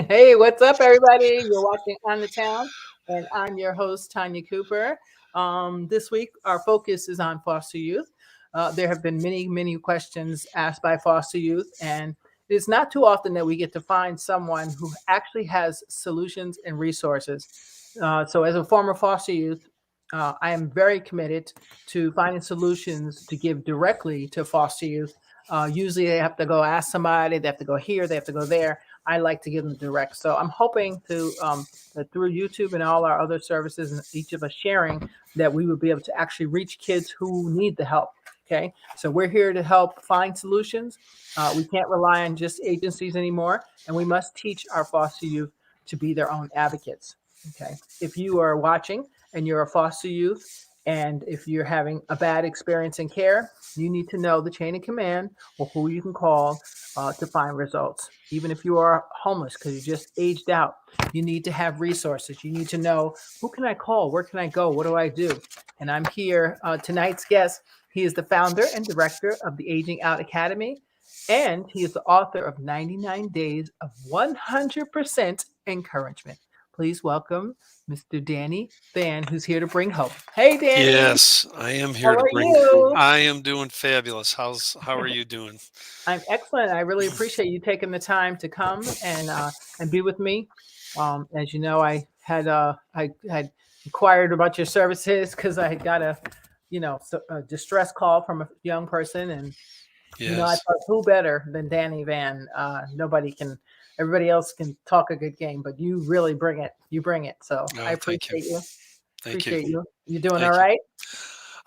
Hey, what's up, everybody? You're watching On the Town, and I'm your host, Tanya Cooper. This week, our focus is on foster youth. There have been many, many questions asked by foster youth, and it's not too often that we get to find someone who actually has solutions and resources. So, as a former foster youth, I am very committed to finding solutions to give directly to foster youth. Usually, they have to go ask somebody, they have to go here, they have to go there. I like to give them direct. So I'm hoping to that through YouTube and all our other services, and each of us sharing, that we would be able to actually reach kids who need the help. Okay, so we're here to help find solutions. We can't rely on just agencies anymore, and we must teach our foster youth to be their own advocates. Okay, if you are watching and you're a foster youth, and if you're having a bad experience in care, you need to know the chain of command or who you can call to find results. Even if you are homeless because you just aged out, you need to have resources. You need to know, who can I call? Where can I go? What do I do? And I'm here. Tonight's guest, he is the founder and director of the Aging Out Academy, and he is the author of 99 Days of 100% Encouragement. Please welcome Mr. Danny Vann, who's here to bring hope. Hey, Danny. Yes, I am How here to are bring. you? I am doing fabulous. How are you doing? I'm excellent. I really appreciate you taking the time to come and be with me. As you know, I had inquired about your services because I had got a distress call from a young person, and I Yes. thought, who better than Danny Van? Nobody can. Everybody else can talk a good game, but you really bring it. You bring it. So I Oh, thank you. appreciate you. Thank you. Appreciate you. You doing all Thank you. right?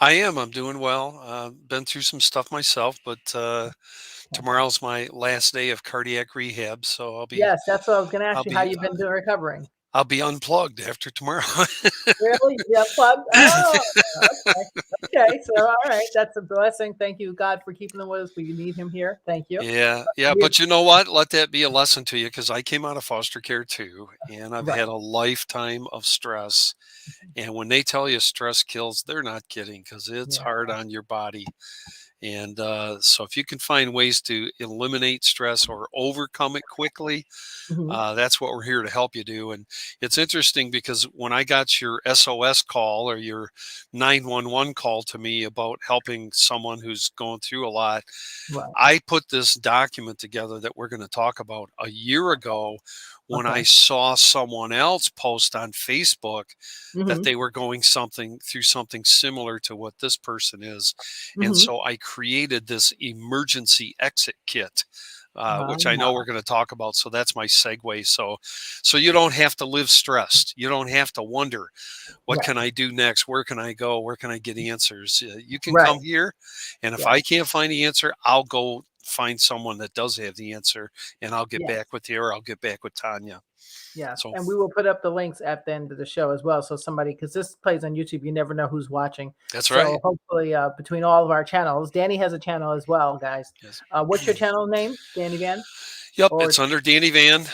I am. I'm doing well. Been through some stuff myself, but Okay. tomorrow's my last day of cardiac rehab, so Yes, that's what I was going to I'll ask you. How be you been doing recovering? I'll be unplugged after tomorrow. Really? Yeah, plug. Oh, okay. Okay. So, all right. That's a blessing. Thank you, God, for keeping them with us. We need him here. Thank you. Yeah, yeah, We have, but you know what? Let that be a lesson to you because I came out of foster care too, and I've right. had a lifetime of stress. And when they tell you stress kills, they're not kidding because it's Yeah. hard on your body. And so, if you can find ways to eliminate stress or overcome it quickly, Hmm. that's what we're here to help you do. And it's interesting because when I got your SOS call or your 911 call to me about helping someone who's going through a lot, Right. I put this document together that we're going to talk about a year ago when I Okay. saw someone else post on Facebook that Hmm. they were going something through something similar to what this person is. And Hmm. so I created this emergency exit kit. Which I know we're Ah, going to talk about. So that's my segue. So you don't have to live stressed. You don't have to wonder, what right. can I do next? Where can I go? Where can I get answers? You can Right. come here, and if I Yes. can't find the answer, I'll go find someone that does have the answer, and I'll get Yes. back with you, or I'll get back with Tanya. Yes. So And we will put up the links at the end of the show as well. So somebody, because this plays on YouTube, you never know who's watching. that's So right. hopefully, between all of our channels, Danny has a channel as well, guys. Yes. What's your channel name? Danny Van? Yep, Or it's under Danny Van,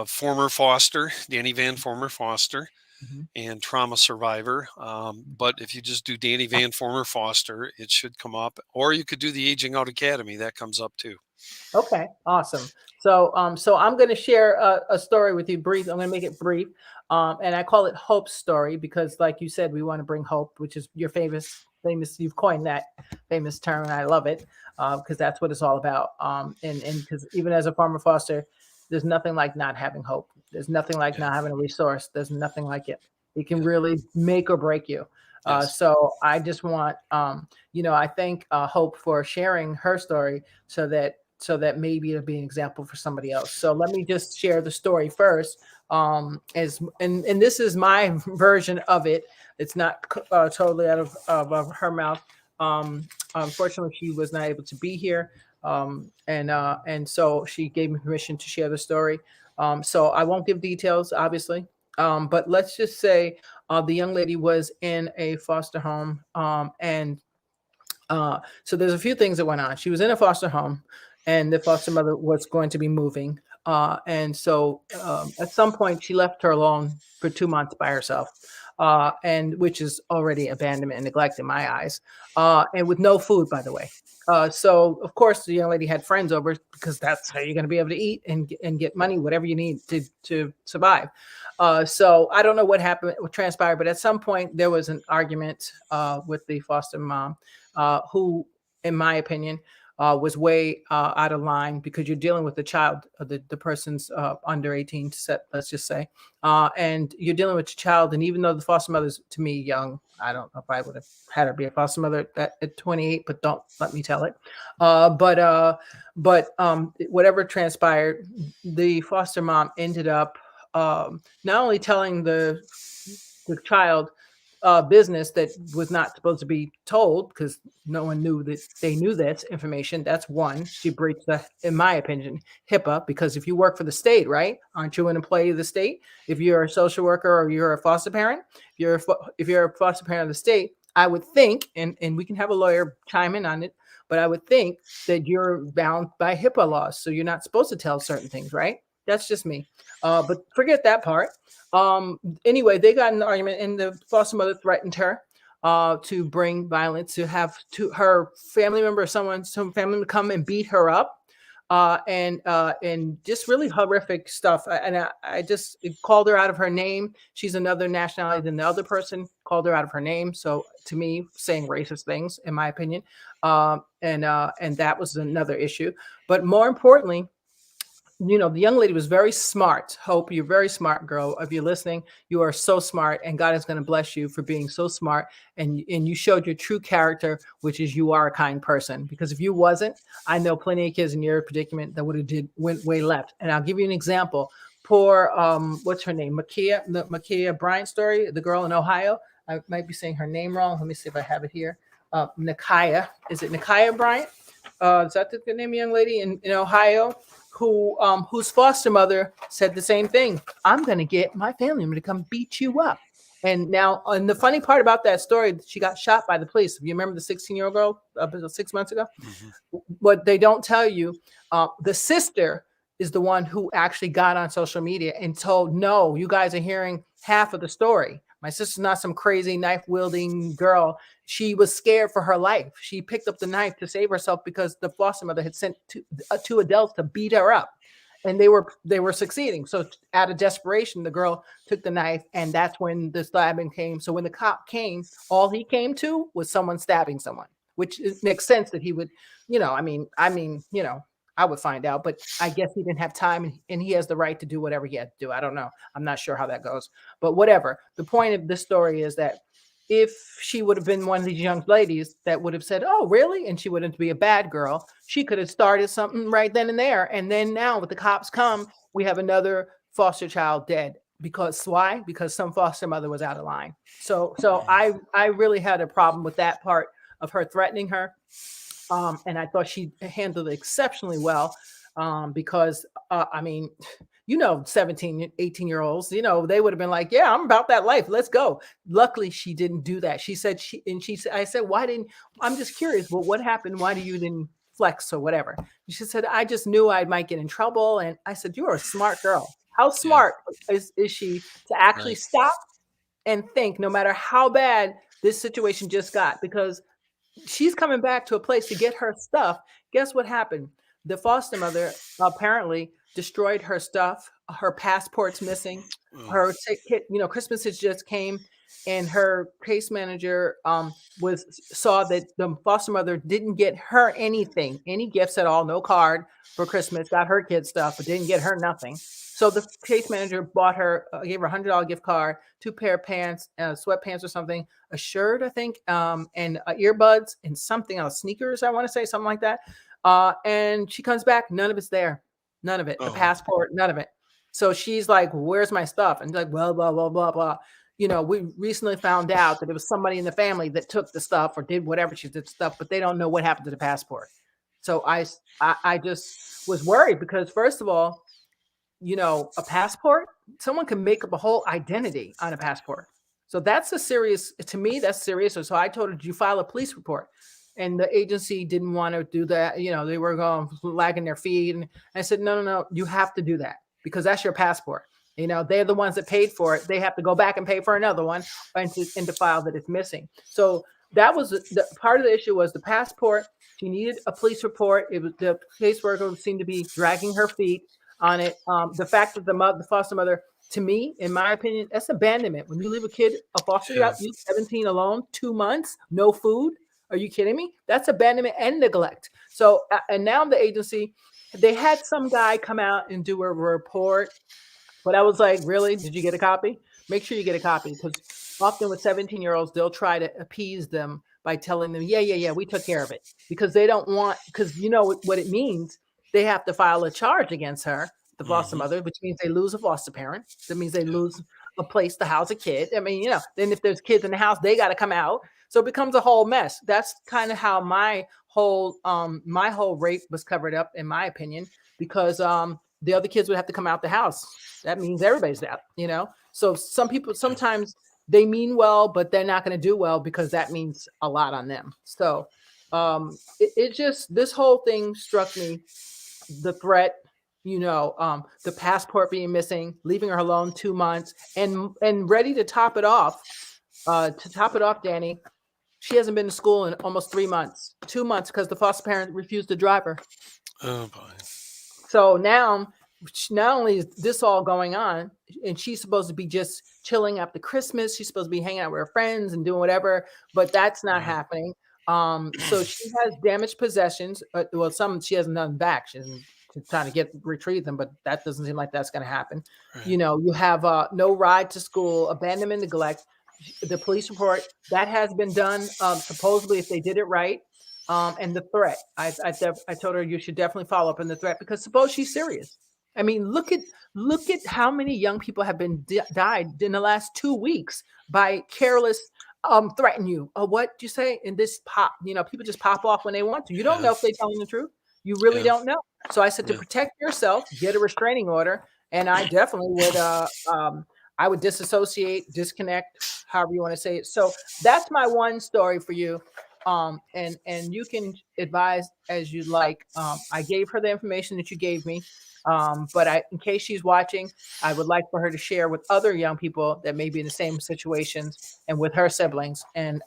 former foster, Danny Van, former foster, Mhm. and trauma survivor. But if you just do Danny Van, former foster, it should come up. Or you could do the Aging Out Academy, that comes up too. Okay, awesome. So I'm going to share a story with you. Brief. I'm going to make it brief, and I call it Hope's story because, like you said, we want to bring hope, which is your famous. You've coined that famous term, and I love it because that's what it's all about. And because even as a former foster, there's nothing like not having hope. There's nothing like Yeah. not having a resource. There's nothing like it. It can really make or break you. Yes. So I just want, I thank Hope for sharing her story so that maybe it'll be an example for somebody else. So let me just share the story first. As and this is my version of it. It's not totally out of her mouth. Unfortunately, she was not able to be here, and so she gave me permission to share the story. So I won't give details, obviously, but let's just say the young lady was in a foster home, so there's a few things that went on. She was in a foster home, and the foster mother was going to be moving. And so at some point, she left her alone for 2 months by herself, and which is already abandonment and neglect in my eyes, and with no food, by the way. So of course the young lady had friends over because that's how you're going to be able to eat and get money, whatever you need to survive. So I don't know what happened, what transpired, but at some point there was an argument with the foster mom, who, in my opinion, was way out of line because you're dealing with the child, the person's under 18, let's just say, and you're dealing with your child. And even though the foster mother's to me young, I don't know if I would have had her be a foster mother at 28, but don't let me tell it. But whatever transpired, the foster mom ended up not only telling the child business that was not supposed to be told because no one knew that they knew this information. That's one. She breached the, in my opinion, HIPAA, because if you work for the state, right, aren't you an employee of the state? If you're a social worker or you're a foster parent, if you're a foster parent of the state, I would think, and we can have a lawyer chime in on it, but I would think that you're bound by HIPAA laws, so you're not supposed to tell certain things, right? That's just me. But forget that part. Anyway, they got in an argument, and the foster mother threatened her to bring violence, to have to her family member or some family member come and beat her up, and just really horrific stuff. I just called her out of her name. She's another nationality than the other person. Called her out of her name. So to me, saying racist things, in my opinion, and that was another issue. But more importantly, the young lady was very smart. Hope, you're very smart, girl. If you're listening, you are so smart, and God is going to bless you for being so smart. And you showed your true character, which is you are a kind person. Because if you wasn't, I know plenty of kids in your predicament that would have went way left. And I'll give you an example. Poor what's her name? The Makia Bryant story, the girl in Ohio. I might be saying her name wrong. Let me see if I have it here. Nakaya. Is it Nakaya Bryant? Is that the name of the young lady in Ohio? Whose foster mother said the same thing. I'm going to get my family member to come beat you up. And now, and the funny part about that story, she got shot by the police. If you remember the 16-year-old girl 6 months ago, what they don't tell you, the sister is the one who actually got on social media and told, no, you guys are hearing half of the story. My sister's not some crazy knife wielding girl. She was scared for her life. She picked up the knife to save herself because the foster mother had sent two adults to beat her up, and they were succeeding. So out of desperation, the girl took the knife, and that's when the stabbing came. So when the cop came, all he came to was someone stabbing someone, which makes sense that he would, I would find out, but I guess he didn't have time, and he has the right to do whatever he had to do. I don't know. I'm not sure how that goes, but whatever. The point of this story is that if she would have been one of these young ladies that would have said, "Oh, really?" and she wouldn't be a bad girl, she could have started something right then and there. And then now, with the cops come, we have another foster child dead. Because why? Because some foster mother was out of line. So I really had a problem with that part of her threatening her. And I thought she handled it exceptionally well, because, 17, 18-year-olds, they would have been like, yeah, I'm about that life. Let's go. Luckily, she didn't do that. She said, I said, I'm just curious. Well, what happened? Why do you didn't flex or whatever? She said, I just knew I might get in trouble. And I said, you're a smart girl. How smart is she to actually stop and think, no matter how bad this situation just got? Because she's coming back to a place to get her stuff. Guess what happened? The foster mother apparently destroyed her stuff. Her passport's missing. Her ticket, Christmas has just came, and her case manager saw that the foster mother didn't get her anything, any gifts at all, no card for Christmas. Got her kid stuff, but didn't get her nothing. So the case manager gave her $100 gift card, 2 pair of pants, sweatpants or something, a shirt, I think, and earbuds and something else, sneakers, I want to say, something like that. And she comes back, none of it's there. None of it. The passport, none of it. So she's like, where's my stuff? And like, blah, blah, blah, blah, blah. We recently found out that it was somebody in the family that took the stuff or did whatever she did stuff, but they don't know what happened to the passport. So I just was worried because, first of all, a passport, someone can make up a whole identity on a passport. So that's to me, that's serious. So I told her, did you file a police report? And the agency didn't want to do that. They were going lagging their feet. And I said, no, you have to do that because that's your passport. They're the ones that paid for it. They have to go back and pay for another one and to file that it's missing. So that was the part of the issue was the passport. She needed a police report. It was the caseworker seemed to be dragging her feet on it. The fact that the foster mother, to me, in my opinion, that's abandonment. When you leave a kid, a foster Yeah. youth, 17 alone, 2 months, no food. Are you kidding me? That's abandonment and neglect. So, and now the agency, they had some guy come out and do a report, but I was like, really? Did you get a copy? Make sure you get a copy because often with 17-year-olds, they'll try to appease them by telling them, yeah, yeah, yeah, we took care of it because they don't want, because you know what it means. They have to file a charge against her, the foster Hmm. mother, which means they lose a foster parent. That means they Yeah. lose a place to house a kid. I mean, then if there's kids in the house, they got to come out. So it becomes a whole mess. That's kind of how my whole rape was covered up, in my opinion, because the other kids would have to come out the house. That means everybody's out. So some people sometimes they mean well, but they're not going to do well because that means a lot on them. So it just this whole thing struck me, the threat, the passport being missing, leaving her alone 2 months, and ready to top it off. Danny, she hasn't been to school in almost 3 months, 2 months because the foster parent refused to drive her. Oh boy. So now, not only is this all going on, and she's supposed to be just chilling after Christmas, she's supposed to be hanging out with her friends and doing whatever, but that's not Right. happening. So she has damaged possessions. Well, some she has none back. She's trying to retrieve them, but that doesn't seem like that's going to happen. Right. You have no ride to school, abandonment, neglect. The police report that has been done, supposedly if they did it right. And the threat, I told her you should definitely follow up on the threat because suppose she's serious. I mean, look at how many young people have been died in the last 2 weeks by careless threaten you. What do you say? In this pop, people just pop off when they want to. You don't Yeah. know if they're telling the truth. You really Yeah. don't know. So I said to Yeah. protect yourself, get a restraining order, and I definitely would. I would disassociate, disconnect, however you want to say it. So that's my one story for you. And you can advise as you like. I gave her the information that you gave me, but in case she's watching, I would like for her to share with other young people that may be in the same situations and with her siblings. And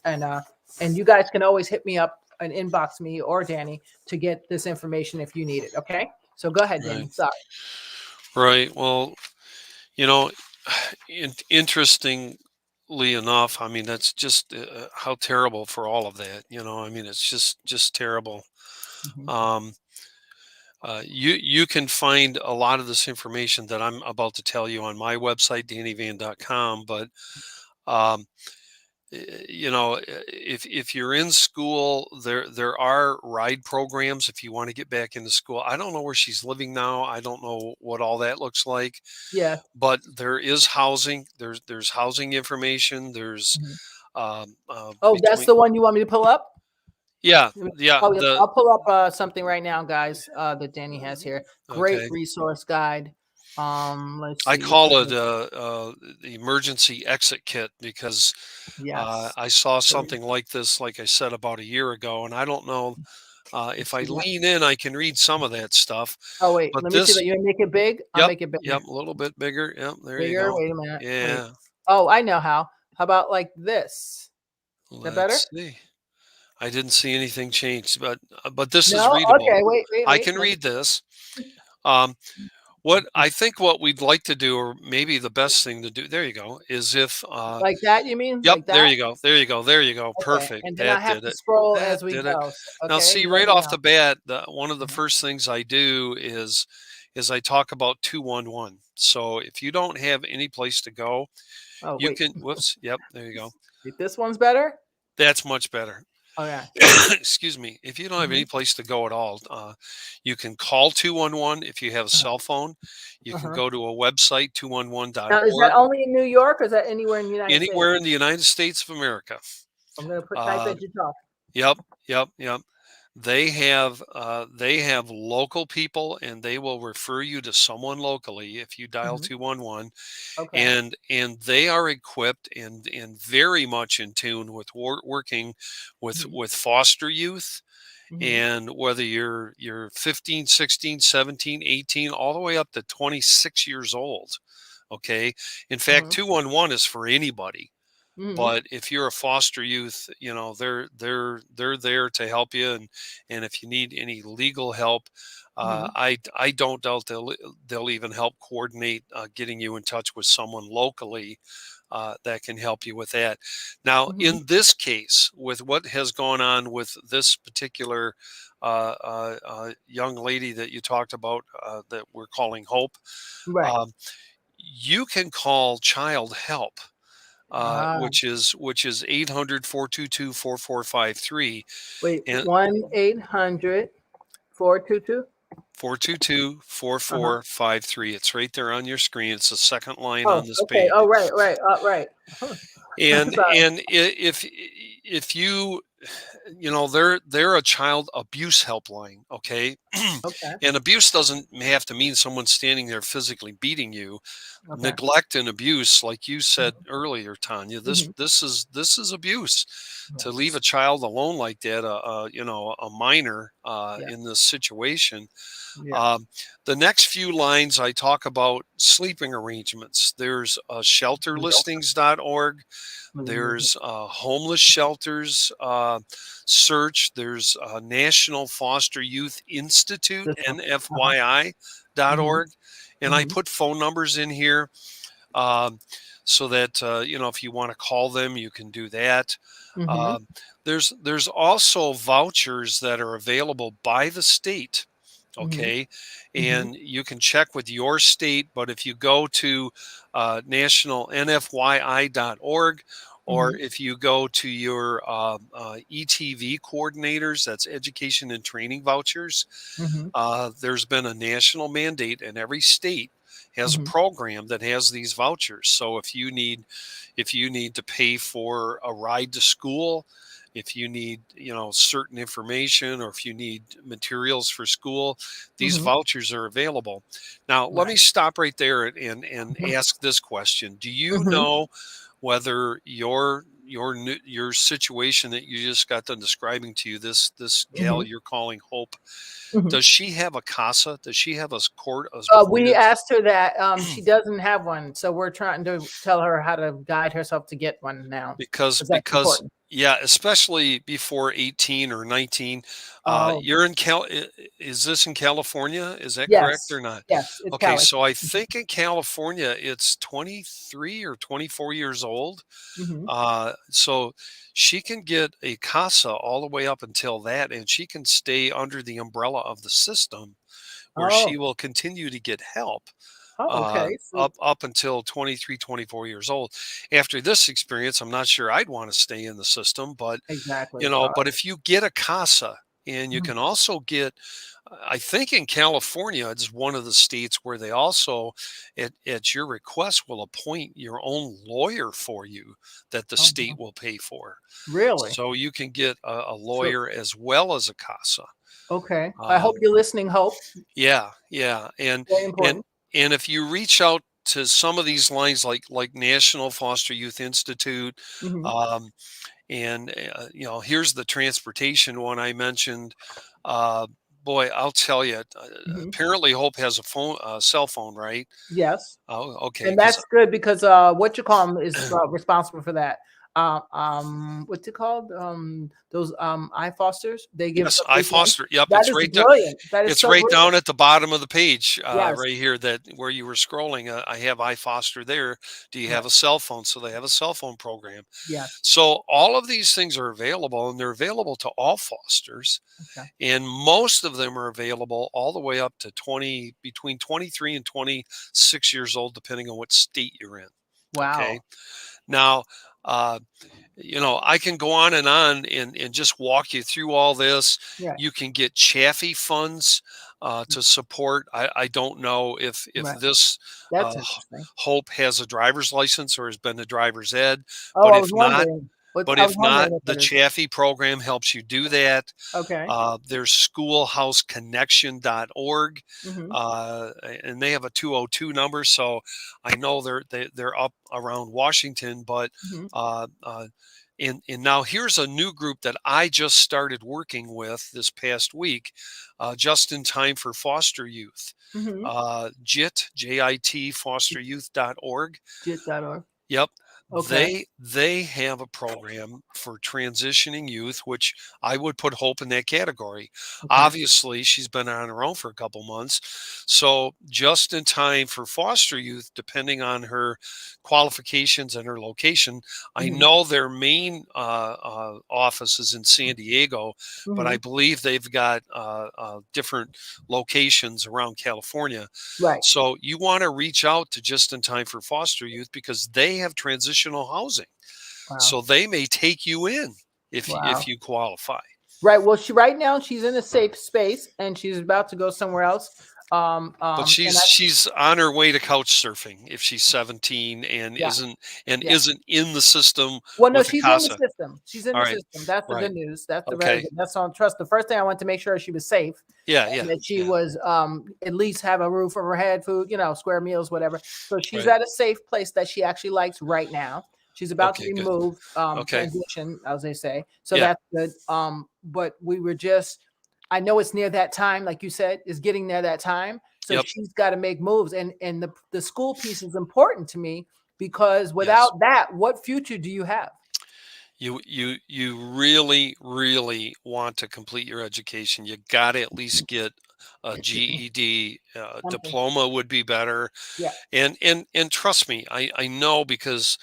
you guys can always hit me up and inbox me or Danny to get this information if you need it. Okay, so go ahead, Right. Danny. Sorry. Right. Well, you know, interestingly enough, I mean, that's just how terrible for all of that. I mean, it's just terrible. Mhm. Um, you can find a lot of this information that I'm about to tell you on my website, dannyvan.com. But um, if you're in school, there are ride programs if you want to get back into school. I don't know where she's living now. I don't know what all that looks like, Yeah. but there is housing. There's housing information. There's Mhm. Oh, that's between the one you want me to pull up? yeah, yeah, Oh, yeah, the I'll pull up something right now, guys, that Danny has here. Great okay. resource guide. Let's I see which call one. it the emergency exit kit because Yes. I saw There we go. something like this, like I said, about a year ago, and I don't know if Let's I see that. lean in, I can read some of that stuff. Oh, wait. But Let me see this, that. You make it big? I'll yep, make it bigger. yep, a little bit bigger. Yep, there you Bigger. go. Wait a minute. Wait. Yeah, Oh, I know how. How about like this? Is that better? let's see. I didn't see anything change, but this is No? readable. Okay. Wait, wait, I wait. can Let me. read this. Um, what we'd like to do, or maybe the best thing to do, there you go, is if Like that, you mean? yep, Like there that? you go. There you go. There you go. Okay. Perfect. And then I That have did to it. scroll That as we did it. go. So, Now okay. see You let right me off know. the bat, one of the Mhm. first things I do is I talk about 211. So if you don't have any place to go, Oh, you wait. can whoops, yep, there you go. This one's better? That's much better. Oh, yeah. Excuse me. If you don't have any Hmm. place to go at all, you can call 211 if you have a cell phone. You can Uh-huh. go to a website, Now, is that 211.org, only in New York or is that anywhere in the United States? anywhere in the United States of America. I'm gonna put type Uh, as you talk. yep, yep. They have local people, and they will refer you to someone locally if you dial Mhm. 211, Okay. and they are equipped and very much in tune with working Mhm. with foster youth. Mhm. And whether you're 15, 16, 17, 18, all the way up to 26 years old. Okay. In fact, Mhm. 211 is for anybody. Mm-hmm. But if you're a foster youth, they're there to help you, and if you need any legal help, Mm-hmm. I don't doubt they'll even help coordinate getting you in touch with someone locally that can help you with that. Now, Mm-hmm. in this case, with what has gone on with this particular young lady that you talked about, that we're calling Hope, Right. um, you can call Child Help, Ah, which is 800-422-4453, wait. and 1-800-422. Uh-huh. 422-4453. It's right there on your screen. It's the second line Oh, on this okay. Oh, page. right, right, right. And Sorry. if you they're a child abuse helpline, okay? Okay. And abuse doesn't have to mean someone standing there physically beating you. Okay. Neglect and abuse, like you said earlier, Tanya, this Mm-hmm. this is this is abuse. To leave a Yes. child alone like that, a minor, Yeah. in this situation. Yeah. um, the next few lines I talk about sleeping arrangements. There's shelterlistings.org. Mm-hmm. There's homeless shelters search. There's National Foster Youth Institute, System. Uh-huh. Mm-hmm. NFYI.org. And I Mm-hmm. put phone numbers in here, um, so that if you want to call them, you can do that. Mm-hmm. Um, there's also vouchers that are available by the state. Mm-hmm. Okay, Mm-hmm. and you can check with your state. But if you go to national NFYI.org, or Mm-hmm. if you go to your ETV coordinators, that's education and training vouchers, Mm-hmm. there's been a national mandate, and every state has a Mm-hmm. program that has these vouchers. So if you need to pay for a ride to school, if you need certain information, or if you need materials for school, these Mm-hmm. vouchers are available. Now let me Right. stop right there and ask this question. Do you Mm-hmm. know whether your situation that you just got done describing to you, this gal Mm-hmm. you're calling Hope, Mm-hmm. does she have a casa? Does she have a point We of asked her that she doesn't have one, so we're trying to tell her how to guide herself to get one now, because because that's because important. yeah, especially before 18 or 19. Oh, You're in is this in California? Is that correct yes, or not? yes, it's Okay, Cali. so I think in California it's 23 or 24 years old. Mm-hmm. So she can get a casa all the way up until that, and she can stay under the umbrella of the system, where she Oh, will continue to get help oh, okay. So up until 23, 24 years old. After this experience, I'm not sure I'd want to stay in the system, but exactly. but if you get a casa, and you Mhm. can also get, I think in California, it's one of the states where they also, at your request, will appoint your own lawyer for you that the Oh, state wow. will pay for. Really? So you can get a So lawyer as well as a casa. okay. I hope Um, you're listening. Hope, yeah, yeah, very and important. and if you reach out to some of these lines, like National Foster Youth Institute, Mm-hmm. um, and here's the transportation one I mentioned. Uh, Boy, I'll tell you. Mm-hmm. Apparently, Hope has a cell phone, right? Yes. Oh, okay. And Because that's good because what you call them is responsible for that. What's it called? Those I fosters. They give yes, I something to them. foster. Yep, That it's is right down. brilliant. That is It's so right brilliant. down at the bottom of the page, Yes. right here, that where you were scrolling. I have iFoster there. Do you have Right. a cell phone? So they have a cell phone program. Yes. So all of these things are available, and they're available to all fosters, Okay. and most of them are available all the way up to between 23 and 26 years old, depending on what state you're in. Okay. Wow. Now, uh, I can go on and just walk you through all this. Right. You can get Chaffee funds to support. I don't know if Right. this That's uh, interesting. Hope has a driver's license or has been to driver's ed, Oh, but I if was not, wondering. What but I was if wondering not, what the that is. Chaffee program helps you do that. Okay. There's schoolhouseconnection.org, Mm-hmm. uh, and they have a 202 number. So I know they're up around Washington, but Mm-hmm. uh, uh, and now here's a new group that I just started working with this past week, just in time for foster youth. Mm-hmm. JIT, JIT, fosteryouth.org. Jit.org. Yep. Okay. They have a program for transitioning youth, which I would put Hope in that category. Okay. Obviously, she's been on her own for a couple months, so just in time for foster youth, depending on her qualifications and her location. I Hmm. know their main office is in San Diego, but I Hmm. believe they've got different locations around California. Right. So you want to reach out to Just in Time for Foster Youth because they have transitional housing. Wow. So they may take you in if Wow. you qualify. Right. Well, she right now she's in a safe space and she's about to go somewhere else. But And I she's on her way to couch surfing if she's 17 yeah, and yeah. isn't in the system Well, no, with a she's in the casa. system. She's in All the right. system. That's the Right. good news. That's the very Okay. good. That's on trust. The first thing I want to make sure she was safe Yeah, and yeah, that she yeah. was at least have a roof over her head, food, square meals, whatever. So she's Right. at a safe place that she actually likes right now. She's about to Okay, be good. moved, Okay. transition, as they say. So Yeah. that's good. But we were just I know it's near that time, like you said, is getting near that time. So Yep. she's got to make moves. And the school piece is important to me because Yes. without that, what future do you have? You really want to complete your education. You got to at least get a GED. Something. Diploma would be better. Yeah. And trust me, I know because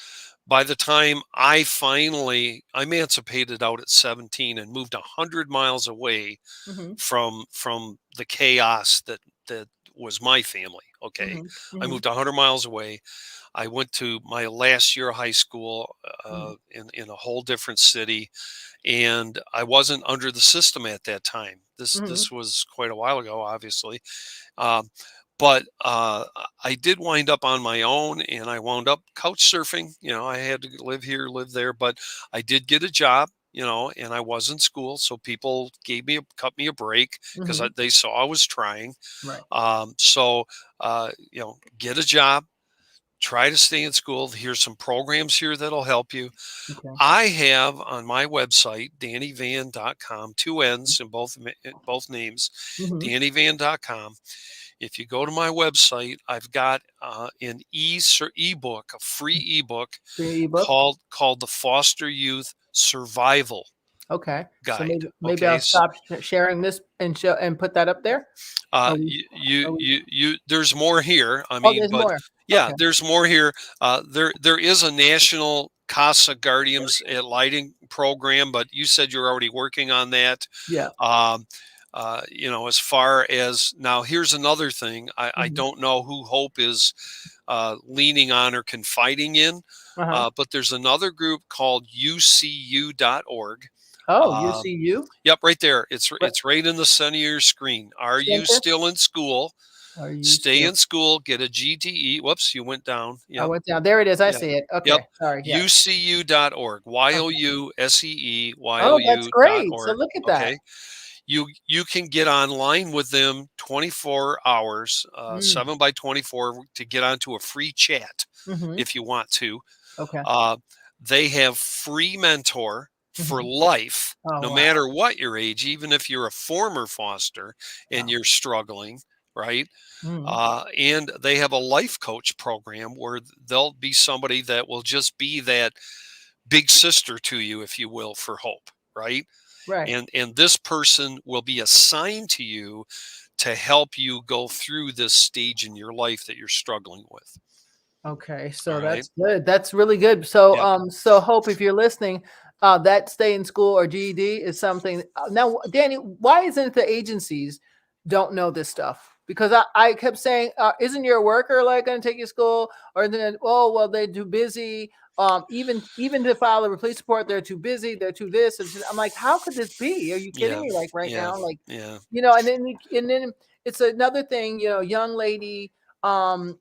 by the time I finally I emancipated out at 17 and moved 100 miles away Hmm. from the chaos that was my family. Okay, Hmm. I Hmm. moved 100 miles away. I went to my last year of high school Hmm. in a whole different city, and I wasn't under the system at that time. This Hmm. was quite a while ago, obviously, um, but I did wind up on my own, and I wound up couch surfing. I had to live here, live there, but I did get a job. And I was in school, so people cut me a break because Hmm. they saw I was trying. Right. Get a job, try to stay in school. Here's some programs here that'll help you. Okay. I have on my website, dannyvan.com, two N's in both names, Hmm. dannyvan.com. If you go to my website, I've got an ebook, a free ebook Free ebook. called the Foster Youth Survival Okay. So Guide. maybe Okay. I'll stop sharing this and show and put that up there. Are we, are we, There's more here. I oh, mean, there's but more. yeah, Okay. there's more here. There is a national Casa Guardians at Lighting program, but you said you're already working on that. Yeah. Um, as far as now, here's another thing. I Hmm. don't know who Hope is leaning on or confiding in, Uh-huh. but there's another group called UCU.org. Oh, Um, UCU. Yep, right there. It's What it's right in the center of your screen. Are you center still in school? are you Stay still? in school. Get a GTE. Whoops, you went down. I Yep, went down. There it is. I yep, see it. yep. Okay. Sorry. Yeah. UCU.org. Okay. Oh, that's YOUSEEYOU dot great. So org. look at that. Okay. You can get online with them 24 hours, Mm. 7 by 24 to get onto a free chat Hmm. if you want to. Okay. Uh, they have free mentor for Hmm. life, Oh no wow. matter what your age, even if you're a former foster and Wow. you're struggling, right? Mm. And they have a life coach program where they'll be somebody that will just be that big sister to you, if you will, for Hope, right? Right. And this person will be assigned to you to help you go through this stage in your life that you're struggling with. Okay, All so right. that's good. That's really good. So, Yep. so Hope, if you're listening, that stay in school or GED is something. Now, Danny, why isn't it the agencies don't know this stuff? Because I kept saying, isn't your worker like going to take you to school? Or then, oh, well, they're too busy. Even to file a police report, they're too busy. They're too this. I'm like, how could this be? Are you kidding Yeah. me? Like right Yeah. now, like Yeah. and then it's another thing. Young lady and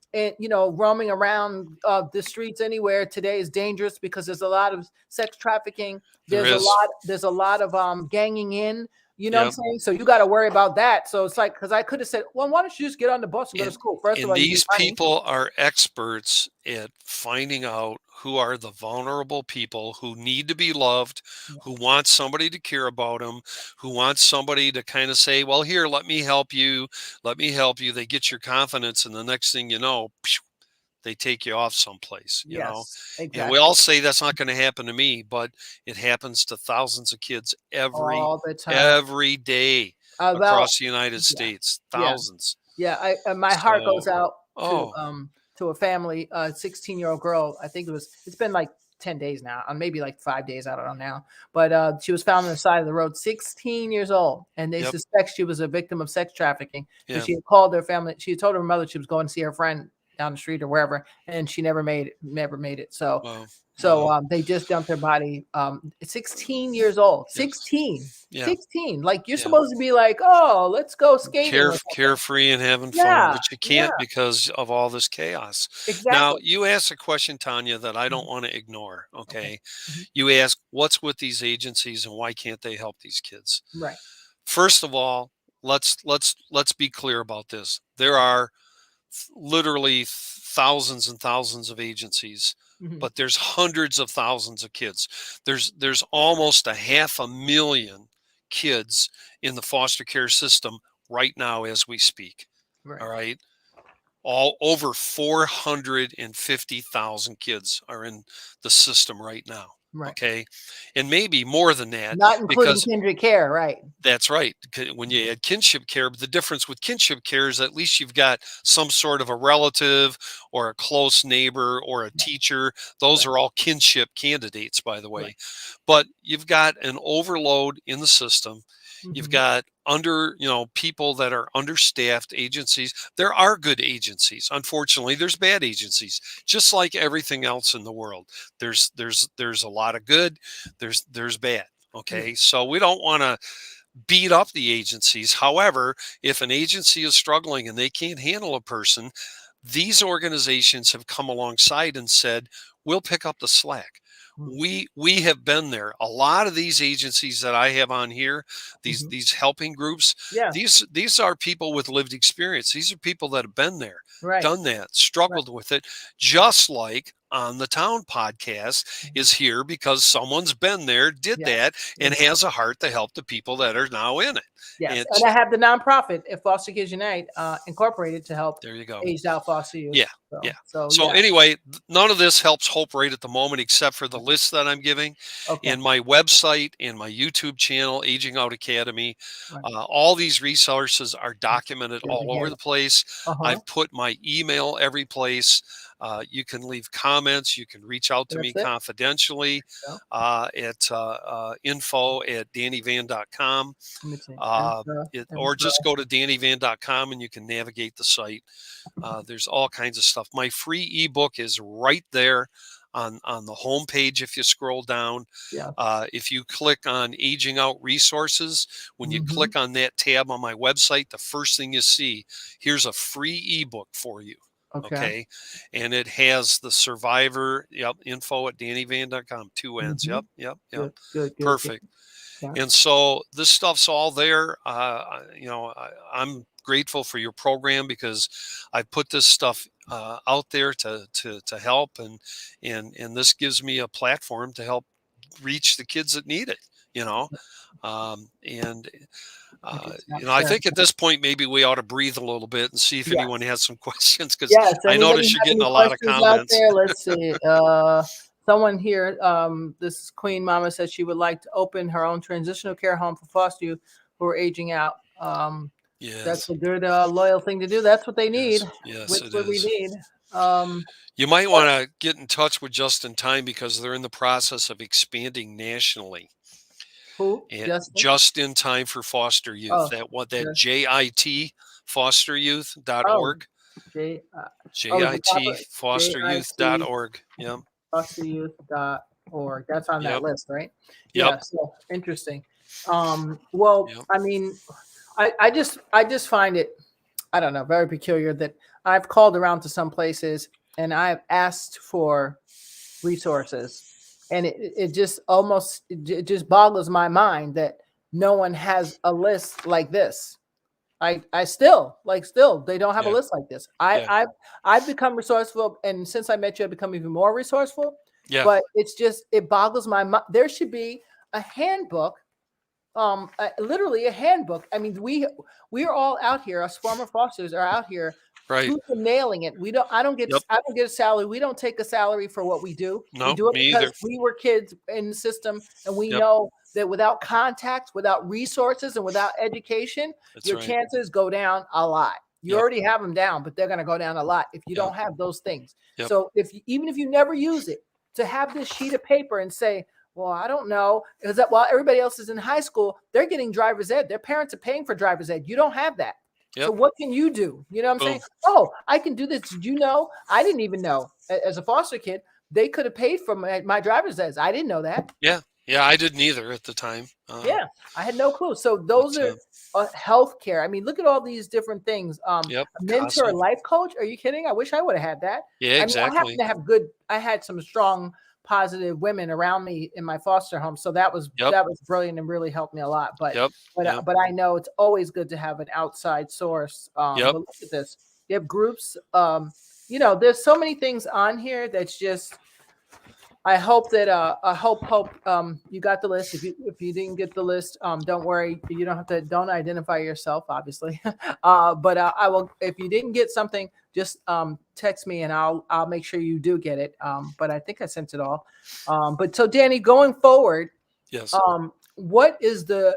roaming around the streets anywhere today is dangerous because there's a lot of sex trafficking. There there's a is. lot there's a lot of ganging in, what I'm Yep. saying. So you got to worry about that. So it's like, because I could have said, well, why don't you just get on the bus and go to And school? First of and all, you need these money. people are experts at finding out who are the vulnerable people who need to be loved, Yeah. who want somebody to care about them, who want somebody to kind of say, "Well, here, let me help you. Let me help you." They get your confidence, and the next thing you know, they take you off someplace, Yes, and we exactly. all say that's not going to happen to me, but it happens to thousands of kids All the time. every day About across the United yeah, States, yeah. thousands. Yeah, my heart goes So, out oh, to a family, 16-year-old girl. I think it's been like 10 days now, maybe like 5 days, I don't know now. But she was found on the side of the road, 16 years old, and they yep, suspect she was a victim of sex trafficking because yeah, she had called their family. She had told her mother she was going to see her friend down the street or wherever, and she never made it. So wow, so wow, they just dumped her body. 16 years old, yeah, 16. yeah, 16. Like you're yeah. supposed to be like, oh, let's go skating or something. Carefree and having fun, Yeah, but you yeah, can't because of all this chaos. Now, exactly. you asked a question, Tanya, that I don't Mhm. want to ignore. Okay. Okay, Mhm. you ask what's with these agencies and why can't they help these kids? Right. First of all, let's be clear about this. There are literally thousands and thousands of agencies, Mhm. but there's hundreds of thousands of kids. There's almost a half a million kids in the foster care system right now as we speak. All Right. right. All over 450,000 kids are in the system right now. Right. Okay. And maybe more than that Not including because kindred care. Right. that's right. When you add kinship care, but the difference with kinship care is at least you've got some sort of a relative or a close neighbor or a Right. teacher. Those Right. are all kinship candidates, by the Right. way. But you've got an overload in the system. You've Hmm. got people that are understaffed agencies. There are good agencies. Unfortunately, there's bad agencies, just like everything else in the world. There's a lot of good. There's bad. Yeah. Okay, so we don't want to beat up the agencies. However, if an agency is struggling and they can't handle a person, these organizations have come alongside and said, we'll pick up the slack. We have been there. A lot of these agencies that I have on here, these Mm-hmm. these helping groups, Yeah. these are people with lived experience. These are people that have been there, Right. done that, Right. struggled with it, just like on the Town podcast Mhm. is here because someone's been there, did Yes. that, and Exactly. has a heart to help the people that are now in it. Yes. And It's I have the nonprofit at Foster Kids Unite Incorporated to help there you go. aged out foster youth. Yeah, yeah. So So yeah. anyway, none of this helps Hope right at the moment, except for the list that I'm giving Okay. in my website and my YouTube channel, Aging Out Academy. Right. All these resources are documented Good to all over hear. the place. Uh-huh. I've put my email every place. You can leave comments. You can reach out to me That's it. confidentially So at info at dannyvan.com. let me see. Or just go to dannyvan.com and you can navigate the site. There's all kinds of stuff. My free ebook is right there on the home page. If you scroll down, Yeah. if you click on Aging Out Resources, when you Hmm. click on that tab on my website, the first thing you see, here's a free ebook for you. Okay. Okay. And it has the survivor, yep, info at dannyvan.com, two N's. Hmm. Yep, yep, yep. Good. Good. Good. Good. Perfect. Okay. And so this stuff's all there. I'm grateful for your program because I put this stuff out there to help, and this gives me a platform to help reach the kids that need it. You know, and Okay. I Sure. think at this point maybe we ought to breathe a little bit and see if anyone Yes. has some questions because Yes. I Anybody notice you're have getting any a lot of questions out comments. there? Let's see. Someone here, this is Queen Mama said she would like to open her own transitional care home for foster youth who are aging out. That's Yes, a good, loyal thing to do. That's what they need. yes, yes, What's it what we is. need. Um, You might want to get in touch with Just in Time because they're in the process of expanding nationally. who? And Justin? Just in Time for Foster Youth. Oh, That just JIT oh, fosteryouth.org. J. The JIT proper JIT fosteryouth.org. Yep. fosteryouth.org. That's on that Yep. list, right? Yep. Yeah. So interesting. Well, Yep. I mean, I just find it, I don't know, very peculiar that I've called around to some places and I've asked for resources, and it just almost it just boggles my mind that no one has a list like this. I still they don't have a Yeah. list like this. Yeah. I've become resourceful, and since I met you, I've become even more resourceful. Yeah. But it's just it boggles my mind. There should be a handbook, literally a handbook. I mean, we are all out here. Us former fosters are out here Right. Truth in nailing it. We don't. Yep. I don't get a salary. We don't take a salary for what we do. We No, do it me because either. we were kids in the system, and we Yep. know that without contacts, without resources, and without education, That's your right. chances go down a lot. You Yep. already have them down, but they're going to go down a lot if you Yep. don't have those things. Yep. So even if you never use it, to have this sheet of paper and say, well, I don't know, because that while everybody else is in high school, they're getting driver's ed. Their parents are paying for driver's ed. You don't have that. So Yep. what can you do? You know what I'm saying? Boom. Oh, I can do this. Did you know? I didn't even know. As a foster kid, they could have paid for my driver's ed. I didn't know that. Yeah. Yeah. I didn't either at the time. Yeah, I had no clue. So But those are healthcare. I mean, look at all these different things. yep. A mentor, a CASA. life coach. Are you kidding? I wish I would have had that. Yeah. I mean, I happen Exactly. to have good. I had some strong, positive women around me in my foster home, so Yep. that was brilliant and really helped me a lot. Yep. Yep. But I know it's always good to have an outside source. Yep. But look at this. You have groups. There's so many things on here that's just I hope that I hope you got the list. If you didn't get the list, don't worry. You don't identify yourself, obviously. But I will. If you didn't get something, just text me and I'll make sure you do get it. But I think I sent it all. But so Danny, going forward, Yes. what is the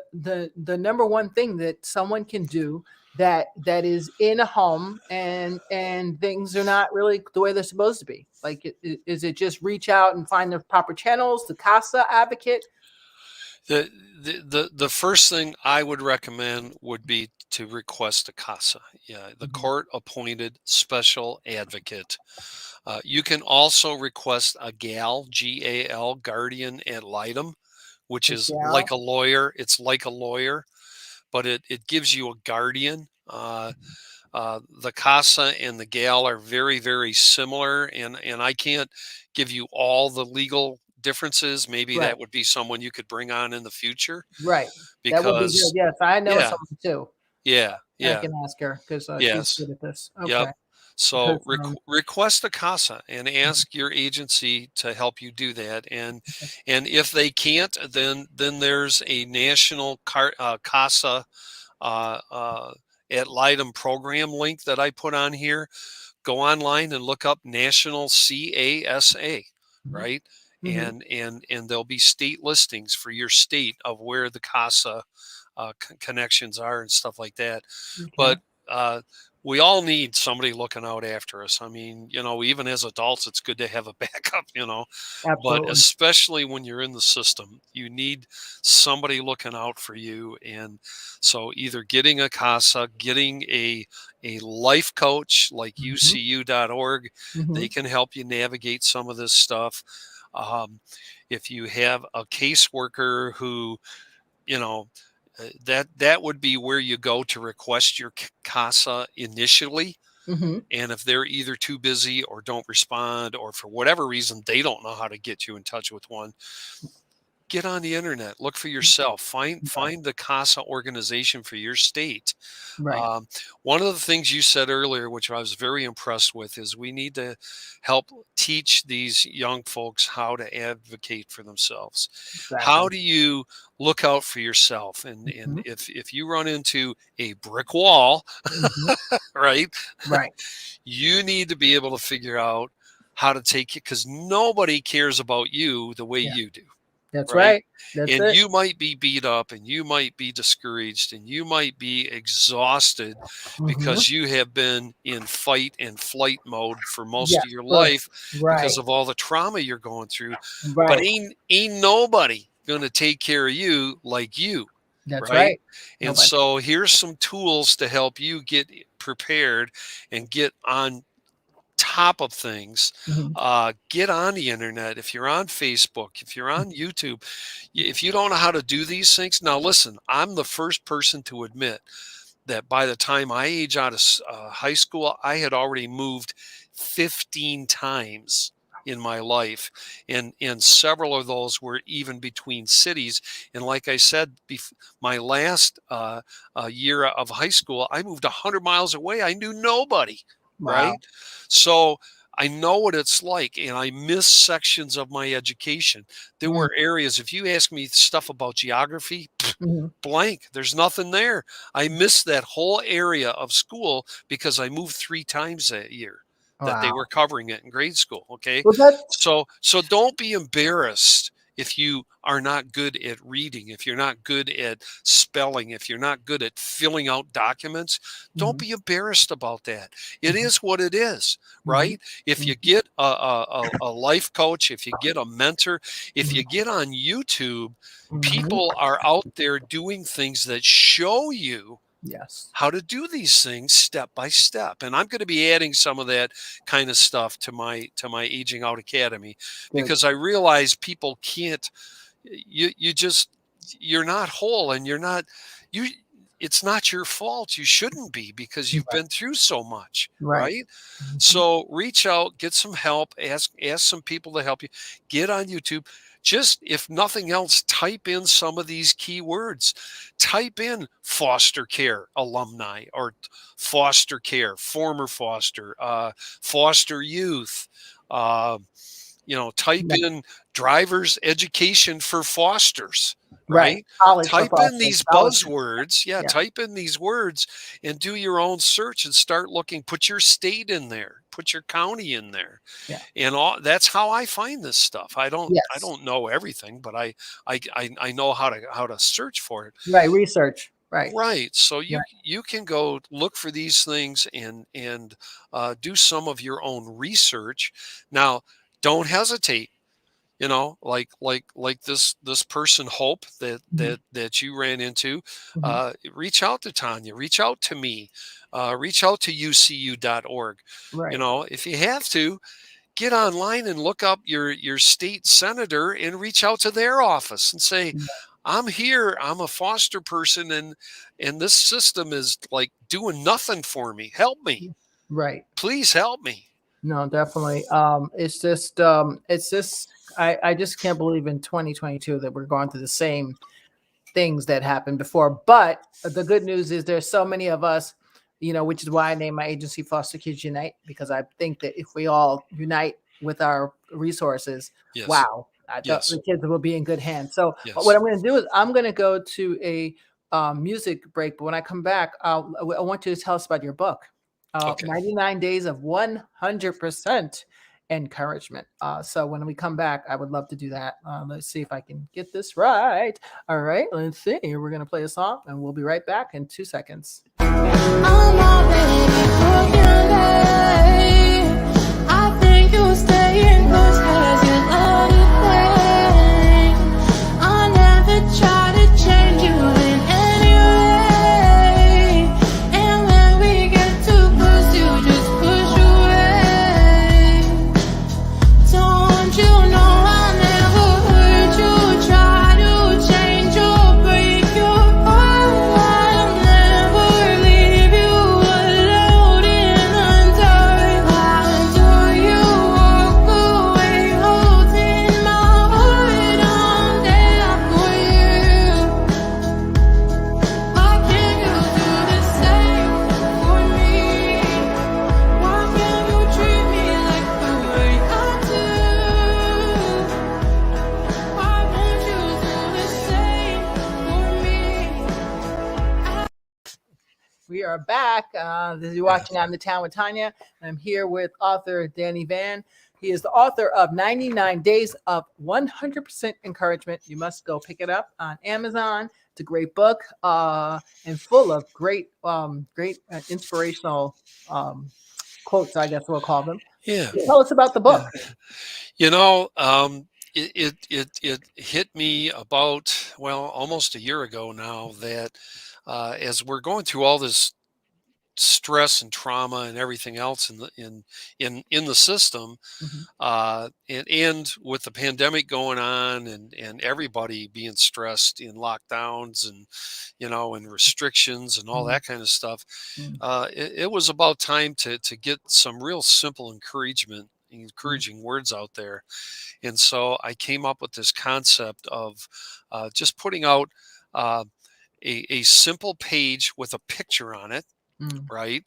number one thing that someone can do that is in a home and things are not really the way they're supposed to be? Like, is it just reach out and find the proper channels, the CASA advocate? The first thing I would recommend would be to request a CASA. Yeah, the Mhm. court appointed special advocate. You can also request a GAL guardian ad litem, which is Yeah. like a lawyer. It's like a lawyer, but it gives you a guardian. The CASA and the GAL are very, very similar, and I can't give you all the legal differences. Maybe Right. that would be someone you could bring on in the future Right. That would be good. because, Yes, I know yeah, someone too. yeah, I yeah, can ask her because she's yes, good at this. yep. Okay. So Because request a CASA and ask your agency to help you do that. And if they can't, then there's a national CASA at Litem program link that I put on here. Go online and look up National CASA, right? hmm And there'll be state listings for your state of where the CASA connections are and stuff like that. okay. But we all need somebody looking out after us. I mean, even as adults, it's good to have a backup, but Absolutely. especially when you're in the system, you need somebody looking out for you. And so either getting a CASA, getting a life coach like hmm ucu.org, hmm they can help you navigate some of this stuff. Um, if you have a caseworker who, you know, that would be where you go to request your CASA initially. hmm And if they're either too busy or don't respond, or for whatever reason they don't know how to get you in touch with one, get on the internet, look for yourself, Right. find the CASA organization for your state. Right. Um, One of the things you said earlier, which I was very impressed with, is we need to help teach these young folks how to advocate for themselves. How Exactly. do you look out for yourself? And hmm if you run into a brick wall, hmm right, Right. you need to be able to figure out how to take it, because nobody cares about you the way Yeah. you do. That's Right. right. That's And it. you might be beat up and you might be discouraged and you might be exhausted hmm because you have been in fight and flight mode for most of Yes. your For life because right. of all the trauma you're going through. But Right. ain't nobody going to take care of you like you. That's Right. right. And Nobody. so here's some tools to help you get prepared and get on top of things. hmm Get on the internet. If you're on Facebook, if you're on YouTube, if you don't know how to do these things, now listen, I'm the first person to admit that by the time I age out of high school, I had already moved 15 times in my life, and several of those were even between cities. And like I said, my last year of high school, I moved 100 miles away. I knew nobody, right? Wow. So I know what it's like, and I missed sections of my education. There Mm, were areas, if you ask me stuff about geography, Mhm. blank. There's nothing there. I missed that whole area of school because I moved 3 times that year that they Wow. were covering it in grade school, okay? Well, that's So don't be embarrassed if you are not good at reading, if you're not good at spelling, if you're not good at filling out documents, don't mhm, be embarrassed about that. It mhm, is what it is, mhm, right? If mhm, you get a life coach, if you get a mentor, if mhm, you get on YouTube, mhm. people are out there doing things that show you Yes. how to do these things step by step. And I'm going to be adding some of that kind of stuff to my Aging Out Academy, Good. because I realize people can't, you just, you're not whole, and you're not, you, it's not your fault. You shouldn't be, because you've Right. been through so much, Right. right? Mhm. So reach out, get some help, ask some people to help you. Get on YouTube. Just, if nothing else, type in some of these keywords. Type in foster care alumni, or foster care, former foster, foster youth. Uh, type Yeah. in driver's education for fosters, Right. right? College for Type in Boston. these Scholarships. buzzwords. Yeah, Yeah. type in these words and do your own search and start looking. Put your state in there, put your county in there. Yeah. And all that's how I find this stuff. I Yes. don't know everything, but I know how to search for it. Right. Research. Right. Right. So Yeah. you can go look for these things and do some of your own research. Now, don't hesitate. Like this person, Hope, Mhm. that you ran into. Mhm. Reach out to Tanya. Reach out to me. Reach out to ucu.org. Right. If you have to, get online and look up your state senator and reach out to their office and say, Yeah. I'm here, I'm a foster person, and this system is like doing nothing for me. Help me. Right. Please help me. No, definitely. It's just, I just can't believe in 2022 that we're going through the same things that happened before. But the good news is there's so many of us, which is why I named my agency Foster Kids Unite, because I think that if we all unite with our resources, Yes. wow, Yes. the kids will be in good hands. So what Yes. I'm going to do is I'm going to go to a music break. But when I come back, I want you to tell us about your book, Okay. 99 Days of 100% Encouragement. So when we come back, I would love to do that. Let's see if I can get this right. All right, let's see. We're going to play a song and we'll be right back in 2 seconds. I'm already broken away. I think you'll stay in close cause you love the pain. I never try to change you in any way. And when we get too close, you just push away. Don't you know I'll never hurt you? Try to change or break your heart. I'll never leave you alone in the dark. Until you walk away, holding my heart. I'm there for you. Why can't you do the same for me? Why can't you treat me like the way I do? Why won't you do the same for me? We are back. This is Yeah. watching On the Town with Tanya. I'm here with author Danny Vann. He is the author of 99 Days of 100% Encouragement. You must go pick it up on Amazon. It's a great book and full of great inspirational quotes, I guess we'll call them. Yeah. Tell us about the Yeah. book. You know, it hit me about, well, almost a year ago now, that as we're going through all this stress and trauma and everything else in the system, Mhm, and with the pandemic going on, and everybody being stressed in lockdowns, and restrictions and all mhm, that kind of stuff, mhm, it was about time to get some real simple mhm, encouraging words out there. And so I came up with this concept of just putting out uh, a simple page with a picture on it, mhm, right?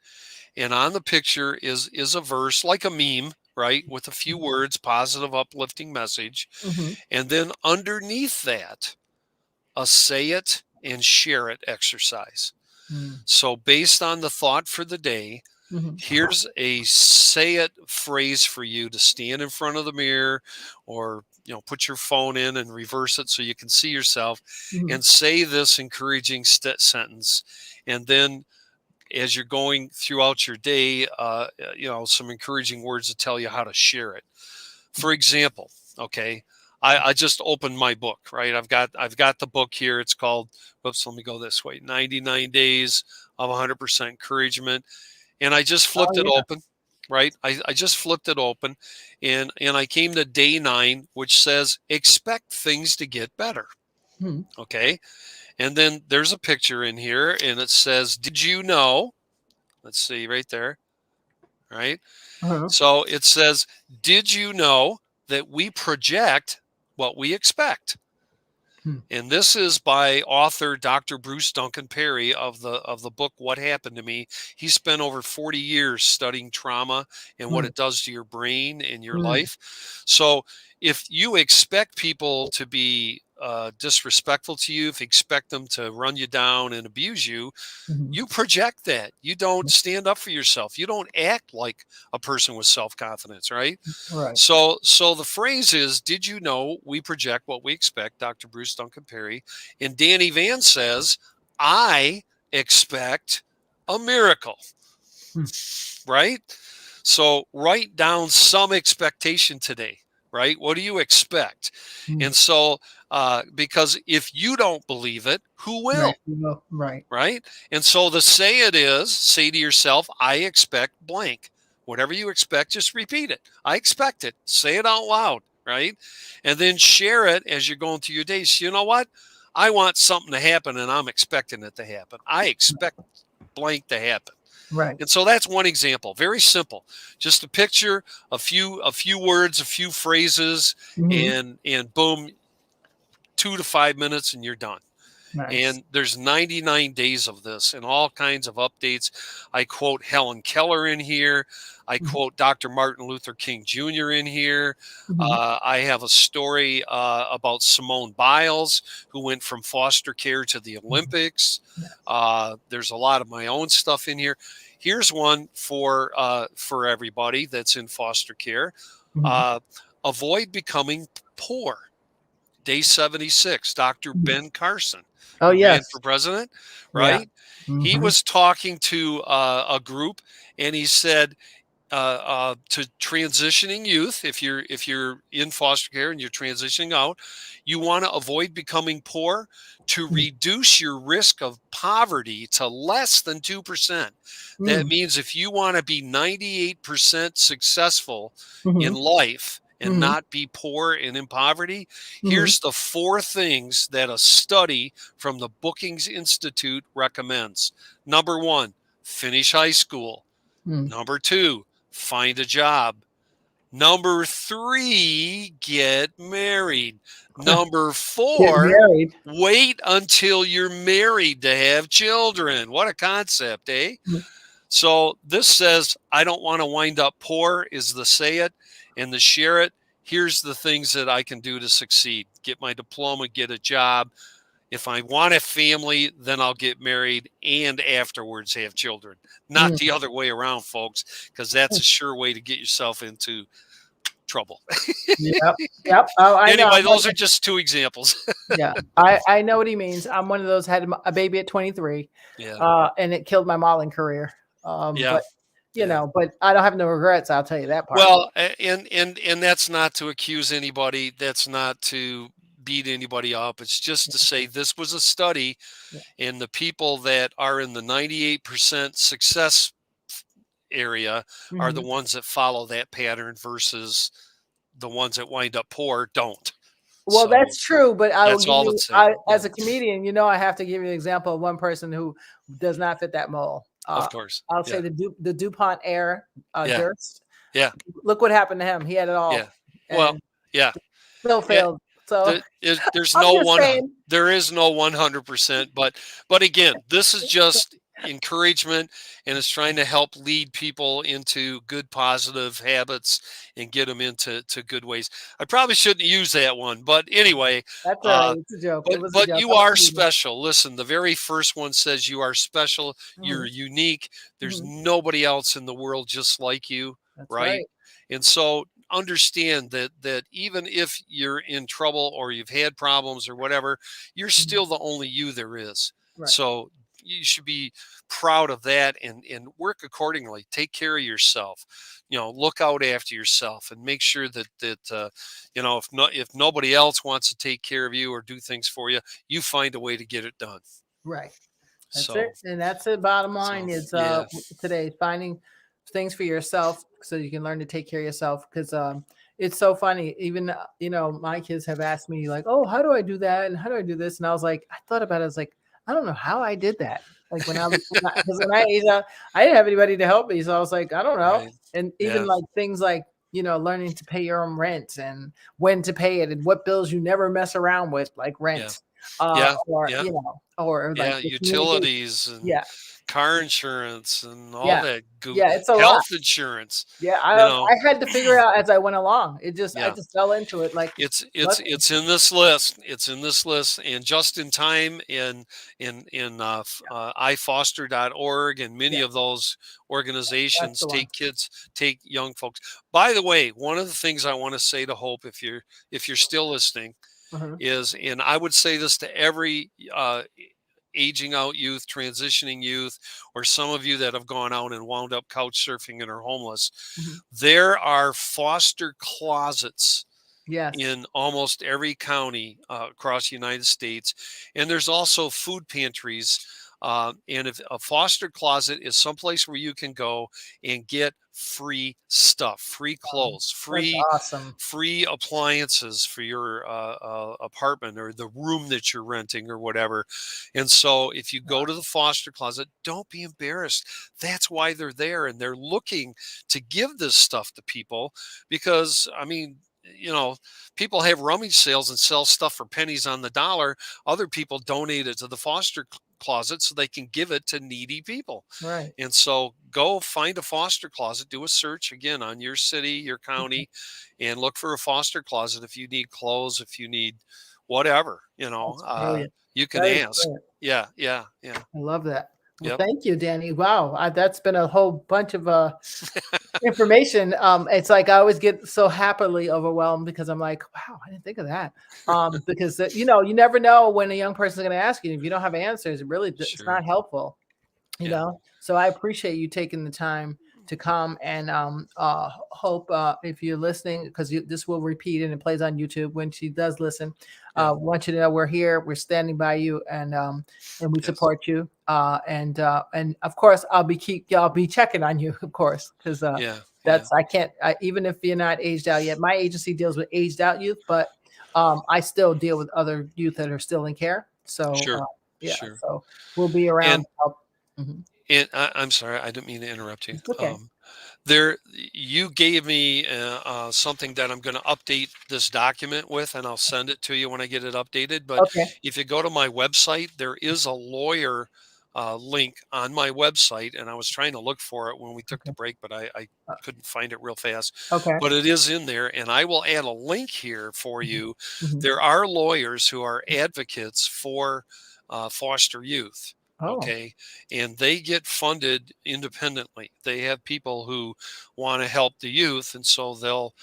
And on the picture is a verse, like a meme, right, with a few words, positive, uplifting message. mhm, And then underneath that, a say it and share it exercise. Mm. So based on the thought for the day, Mhm. here's a say it phrase for you to stand in front of the mirror, or put your phone in and reverse it so you can see yourself, Mhm. and say this encouraging sentence. And then as you're going throughout your day, some encouraging words to tell you how to share it. For example, okay, I just opened my book, right? I've got the book here. It's called, whoops, let me go this way, 99 Days of 100% Encouragement. And I just Oh flipped it yeah. open, right? I just flipped it open, and I came to day 9, which says expect things to get better. Mhm. Okay. And then there's a picture in here, and it says, did you know? Let's see right there, right? Uh-huh. So it says, did you know that we project what we expect? Hmm. And this is by author Dr. Bruce Duncan Perry of the book What Happened to Me. He spent over 40 years studying trauma and what Mm. it does to your brain and your Mm. life. So if you expect people to be disrespectful to you, if you expect them to run you down and abuse you, Mhm. you project that. You don't stand up for yourself. You don't act like a person with self-confidence, right? Right. So the phrase is, did you know we project what we expect? Dr. Bruce Duncan Perry. And Danny Vann says, I expect a miracle, Hmm. right? So write down some expectation today, right? What do you expect? Mm. And so, because if you don't believe it, who will? Right. Well, right. Right? And so the say it is, say to yourself, I expect blank. Whatever you expect, just repeat it. I expect it. Say it out loud, right? And then share it as you're going through your days. You know what? I want something to happen and I'm expecting it to happen. I expect blank to happen. Right. And so that's one example. Very simple. Just a picture, a few words, a few phrases, Mhm. and boom, 2 to 5 minutes and you're done. Nice. And there's 99 days of this and all kinds of updates. I quote Helen Keller in here. I Mhm. quote Dr. Martin Luther King Jr. in here. Mhm. I have a story about Simone Biles, who went from foster care to the Mhm. Olympics. Yes. There's a lot of my own stuff in here. Here's one for everybody that's in foster care. Mhm. Uh, Avoid becoming poor. Day 76, Dr. Mhm. Ben Carson, Oh who ran yes. for president, Yeah. right? He Mhm. was talking to a group, and he said, to transitioning youth, if you're in foster care and you're transitioning out, you want to avoid becoming poor to Mm. reduce your risk of poverty to less than 2%. That Mm. means if you want to be 98% successful in Mhm. life and Mhm. not be poor and in poverty, Mhm. here's the 4 things that a study from the Brookings Institute recommends. Number 1, finish high school. Mm. Number 2, find a job. Number 3, get married. Number Get 4, married. wait until you're married to have children. What a concept, eh? Mm. So this says, I don't want to wind up poor, is the say it, and the share it. Here's the things that I can do to succeed. Get my diploma, get a job. If I want a family, then I'll get married and afterwards have children. Not Mm. the other way around, folks, because that's a sure way to get yourself into trouble. Yep. Yep. Oh, I know. Anyway, those are just 2 examples. Yeah, I know what he means. I'm one of those, had a baby at 23, Yeah. and it killed my modeling career. Yeah. But Yeah. but I don't have no regrets. I'll tell you that part. Well, and that's not to accuse anybody. That's not to beat anybody up. It's just to say this was a study, Yeah. and the people that are in the 98% success area are the Mhm. ones that follow that pattern versus the ones that wind up poor don't. Well, So that's true, but I will that's give all you, it's saying. Yeah, as a comedian, I have to give you an example of one person who does not fit that mold. of course. I'll say Yeah, the DuPont Air, yeah, Durst. yeah, Look what happened to him. He had it yeah. all Well, and yeah, still yeah. failed. So There's I'm no just one. saying. There is no 100%. But again, this is just encouragement, and it's trying to help lead people into good positive habits and get them into good ways. I probably shouldn't use that one, but anyway, That's all right. uh, It's a joke. It but was a but joke. you I was are teasing. special. Listen, the very first one says you are special, you're Mhm, unique. There's mhm. nobody else in the world just like you, That's right? right. And so understand that even if you're in trouble or you've had problems or whatever, you're Mhm. still the only you there is. Right. So you should be proud of that and work accordingly. Take care of yourself. Look out after yourself and make sure that if nobody else wants to take care of you or do things for you, you find a way to get it done. Right. That's it. So And that's the bottom so line is yeah, today finding things for yourself so you can learn to take care of yourself because it's so funny. Even my kids have asked me like, "Oh, how do I do that? And how do I do this?" And I was like, I thought about it. I was like, I don't know how I did that. Like when I was because when I aged out, I didn't have anybody to help me, so I was like, I don't know. right. And even Yeah, like things like learning to pay your own rent and when to pay it and what bills you never mess around with, like yeah, rent, yeah, or yeah, or like yeah. the communication. Utilities and Yeah, car insurance and all yeah, that goo yeah. It's a lot. health insurance, Yeah, you know. I had to figure it out as I went along. I Yeah. just fell into it like nothing. It's in this list. It's in this list, and just in time in ifoster.org and many Yeah, of those that's organizations the one. take young folks. By the way, one of the things I want to say to Hope, if you're still listening, Mhm, is, and I would say this to every aging out youth, transitioning youth, or some of you that have gone out and wound up couch surfing and are homeless, mhm. there are foster closets Yes. in almost every county across the United States. And there's also food pantries. And if a foster closet is someplace where you can go and get free stuff, free clothes, That's awesome. free appliances for your apartment or the room that you're renting or whatever. And so if you go to the foster closet, don't be embarrassed. That's why they're there, and they're looking to give this stuff to people because, I mean, people have rummage sales and sell stuff for pennies on the dollar. Other people donate it to the foster closet so they can give it to needy people. Right. And so go find a foster closet, do a search again on your city, your Mhm. county, and look for a foster closet if you need clothes, if you need whatever, That's brilliant. you can That is ask. brilliant. Yeah, yeah, yeah. I love that. Well, Yep. thank you, Danny. Wow, that's been a whole bunch of information. It's like I always get so happily overwhelmed because I'm like, wow, I didn't think of that. Because you never know when a young person is going to ask you. If you don't have answers, it's Sure. not helpful. Yeah. So I appreciate you taking the time to come and hope if you're listening because this will repeat and it plays on YouTube when she does listen. Yeah. Want you to know we're here, we're standing by you, and we Yes. support you. And of course I'll be checking on you, of course, because Yeah. Yeah. that's I can't even if you're not aged out yet. My agency deals with aged out youth, but I still deal with other youth that are still in care. So Sure. yeah, Sure. so we'll be around And to help. Mhm. I'm sorry, I didn't mean to interrupt you. It's okay. There, you gave me something that I'm going to update this document with, and I'll send it to you when I get it updated. But Okay. if you go to my website, there is a lawyer link on my website, and I was trying to look for it when we took the Okay. break, but I Uh, couldn't find it real fast. okay. But it is in there, and I will add a link here for Mhm. you. Mhm. There are lawyers who are advocates for foster youth. Oh, Okay, and they get funded independently. They have people who want to help the youth, and so they'll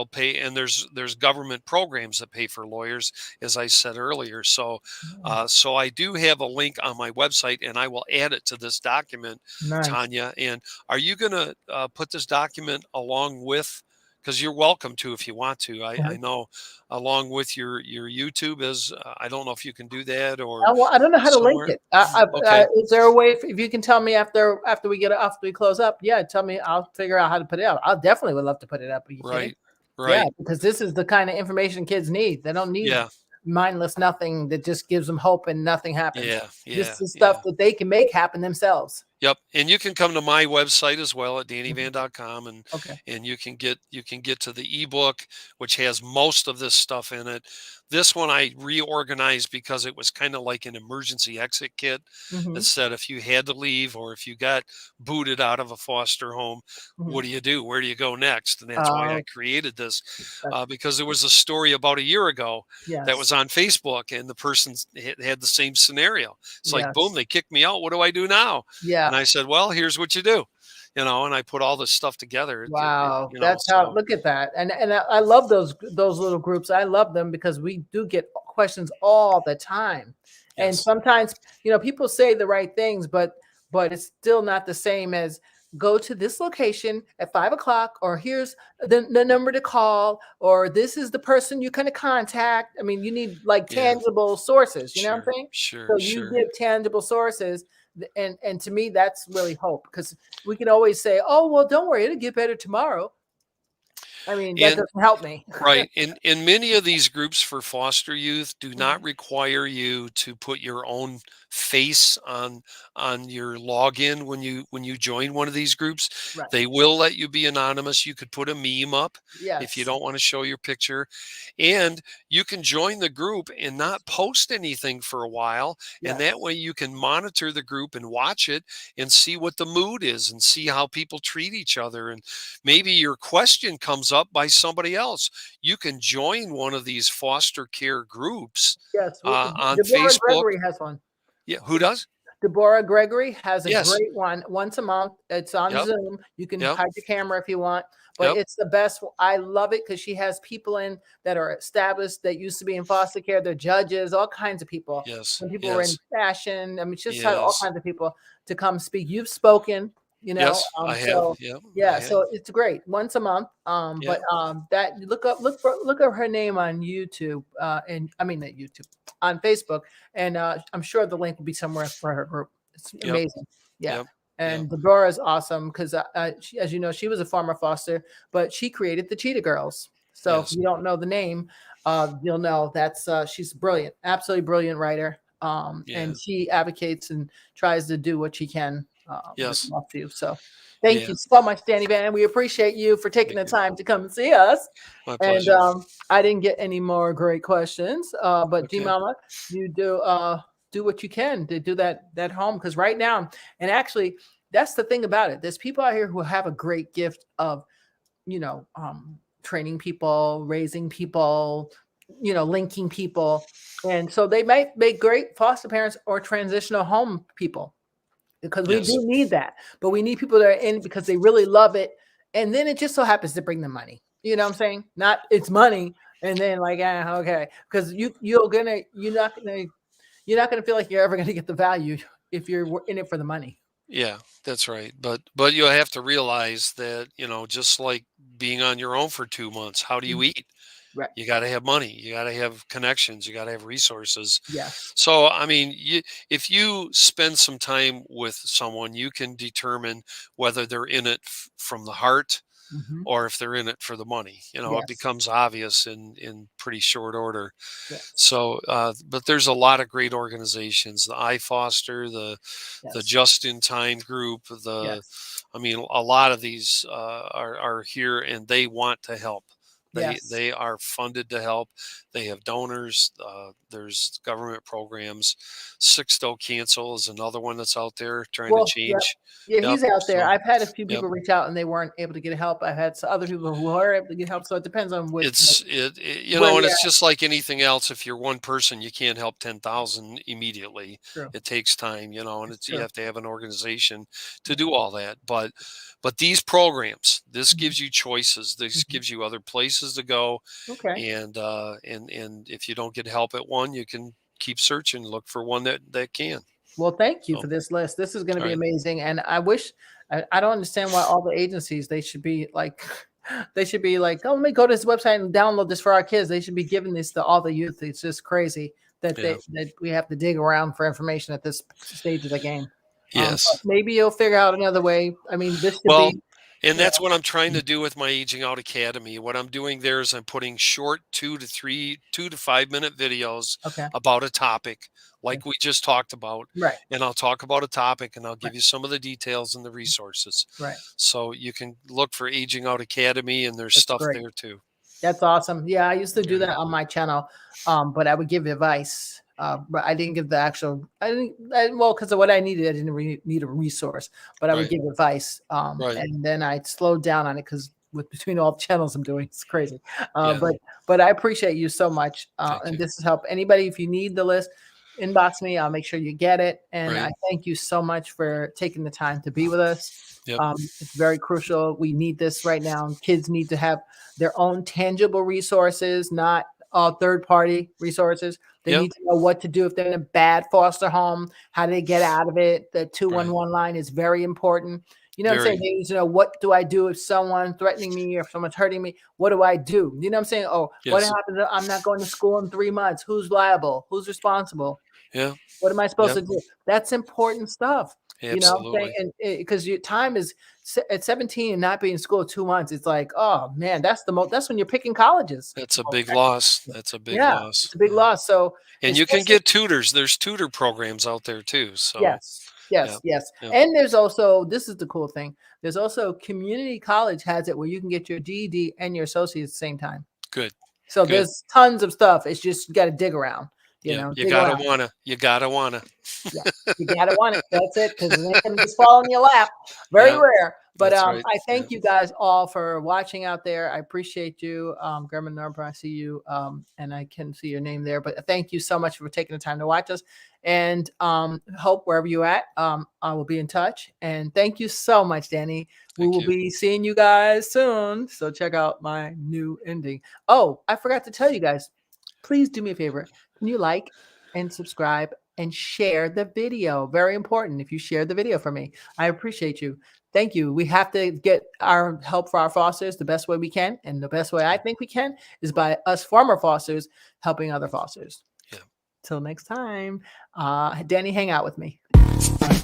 pay. And there's government programs that pay for lawyers, as I said earlier. So oh, so I do have a link on my website, and I will add it to this document, nice. Tanya. And are you going to put this document along with? Because you're welcome to if you want to. I Mhm. know along with your YouTube is. I don't know if you can do that or Well, I don't know how to link somewhere. it. Okay. Is there a way if you can tell me after we close up? Yeah, tell me. I'll figure out how to put it up. I definitely would love to put it up. Are you kidding? Right. Yeah, Right. because this is the kind of information kids need. They don't need Yeah. mindless nothing that just gives them hope and nothing happens. Yeah. This Yeah. is stuff Yeah. that they can make happen themselves. Yep, and you can come to my website as well at Mhm. dannyvan.com, Okay. and you can get to the ebook, which has most of this stuff in it. This one I reorganized because it was kind of like an emergency exit kit that Mhm. said if you had to leave or if you got booted out of a foster home, what Mhm. do you do? Where do you go next? And that's why I Oh, created this, that's because there was a story about a year ago that yes. was on Facebook, and the person had the same scenario. It's like, boom, Yes. they kicked me out. What do I do now? Yeah. And I said, "Well, here's what you do," and I put all this stuff together. Wow, You know, that's how. so Look at that, and I love those little groups. I love them because we do get questions all the time, and yes, sometimes people say the right things, but it's still not the same as go to this location at 5 o'clock, or here's the number to call, or this is the person you can contact. I mean, you need like yeah, tangible sources. You know what I'm sure, saying? sure, So you sure, give tangible sources, and to me, that's really hope because we can always say, "Oh, well, don't worry, it'll get better tomorrow." I mean, that and doesn't help me. right. And many of these groups for foster youth do not Mhm. require you to put your own face on your login when you join one of these groups. Right. They will let you be anonymous. You could put a meme up if you Yes. don't want to show your picture. And you can join the group and not post anything for a while. And that Yes. way you can monitor the group and watch it and see what the mood is and see how people treat each other. And maybe your question comes up by somebody else. You can join one of these foster care groups Yes. on Deborah Facebook. Gregory has one. Yeah, who does? Deborah Gregory has a Yes. great one once a month. It's on Yep. Zoom. You can Yep. hide your camera if you want, but Yep. it's the best. I love it because she has people in that are established that used to be in foster care. They're judges, all kinds of people. Yes. When people were in Yes. fashion, I mean, she just had all Yes. kinds of people to come speak. You've spoken, Yes. I have. so Yep. I yeah, have. so it's great once a month. But Yep. that look up her name on YouTube, and I mean not YouTube, on Facebook, and I'm sure the link will be somewhere for her group. It's Yep. amazing. Yeah. Yep. Yep. And Deborah is awesome because, she, as you know, she was a former foster, but she created the Cheetah Girls. So if Yes. you don't know the name, you'll know that's she's brilliant, absolutely brilliant writer. Yeah. And she advocates and tries to do what she can with Yes. love to you. So thank Yeah. you so much, Danny Van. We appreciate you for taking Thank the you. time to come and see us. My And pleasure. I didn't get any more great questions, but G Okay. Mama, you do what you can to do that home because right now, and actually, that's the thing about it. There's people out here who have a great gift of training people, raising people, linking people, and so they might make great foster parents or transitional home people because we Yes. do need that. But we need people that are in because they really love it, and then it just so happens to bring them money. You know what I'm saying? Not it's money, and then like okay, because you're not gonna feel like you're ever gonna get the value if you're in it for the money. Yeah, that's right. But you have to realize that, just like being on your own for 2 months, how do you Mhm. eat? Right? You got to have money. You got to have connections. You got to have resources. Yes. So, I mean, if you spend some time with someone, you can determine whether they're in it from the heart Hmm. or if they're in it for the money. It Yes. becomes obvious in pretty short order. Yes. So, but there's a lot of great organizations, the iFoster, the Yes. Just in Time group, Yes. I mean, a lot of these are here and they want to help. Yes. They are funded to help. They have donors. There's government programs. Six Don't Cancel is another one that's out there trying to Well, yeah, change. yeah, Yep. he's out there. So, I've had a few yep. people reach out and they weren't able to get help. I've had other people who are able to get help. So it depends on where And you're it's at. just like anything else. If you're one person, you can't help 10,000 immediately. True. It takes time, and It's you true. have to have an organization to Yeah. do all that. But these programs, this Mhm. gives you choices. This Mhm. gives you other places to go, Okay. and if you don't get help at one, you can keep searching, look for one that can. Well, thank you So, for this list. This is going to all be right. amazing. And I wish I don't understand why all the agencies they should be like they should be like, oh, let me go to this website and download this for our kids. They should be giving this to all the youth. It's just crazy that Yeah. that we have to dig around for information at this stage of the game. But Yes. maybe you'll figure out another way. I mean, this should Well, be, and you that's what I'm trying know, to do with my Aging Out Academy. What I'm doing there is I'm putting short 2 to 5 minute videos okay. about a topic like we just talked about, Right. and I'll talk about a topic and I'll give you some of the details and the resources. Right. So you can look for Aging Out Academy, and there's That's stuff great. there too. That's awesome. Yeah, I used to do Okay. that on my channel, but I would give advice. But I didn't give the actual. Well, because of what I needed, I didn't need a resource. But I would Right. give advice, Right. and then I slowed down on it because with between all the channels I'm doing, it's crazy. Yeah. But I appreciate you so much, Thank and you. this has helped anybody. If you need the list, inbox me. I'll make sure you get it. And Right. I thank you so much for taking the time to be with us. Yep. It's very crucial. We need this right now. Kids need to have their own tangible resources, not third-party resources. They Yep. need to know what to do if they're in a bad foster home, how do they get out of it. The 211 line is very important. You know what I'm saying? Very. They need to know, what do I do if someone's threatening me or if someone's hurting me? What do I do? You know what I'm saying? Oh, what Yes. happens if I'm not going to school in 3 months? Who's liable? Who's responsible? Yeah. What am I supposed Yep. to do? That's important stuff. You know what I'm saying? Absolutely. And because your time is at 17 and not being in school 2 months, it's like, oh man, that's when you're picking colleges. That's a big loss. That's a big Yeah, loss. it's a big Yeah. loss. So And you can especially- get tutors. There's tutor programs out there too. So yes, yes, yeah. yes. Yeah. And there's also, this is the cool thing. There's also community college has it where you can get your GED and your associate at the same time. Good. So Good. there's tons of stuff. It's just you got to dig around. You Yeah. know, You dig gotta around. wanna. You gotta wanna. Yeah, you gotta want it. That's it, because it ain't gonna just fall in your lap. Very Yeah, rare. But that's right. I thank you guys all for watching out there. I appreciate you, German Norber. I see you, and I can see your name there. But thank you so much for taking the time to watch us. And hope wherever you're at, I will be in touch. And thank you so much, Danny. We Thank will you. be seeing you guys soon. So check out my new ending. Oh, I forgot to tell you guys. Please do me a favor. Can you like and subscribe and share the video? Very important. If you share the video for me, I appreciate you. Thank you. We have to get our help for our fosters the best way we can. And the best way I think we can is by us former fosters helping other fosters. Yeah. Till next time, Danny, hang out with me. I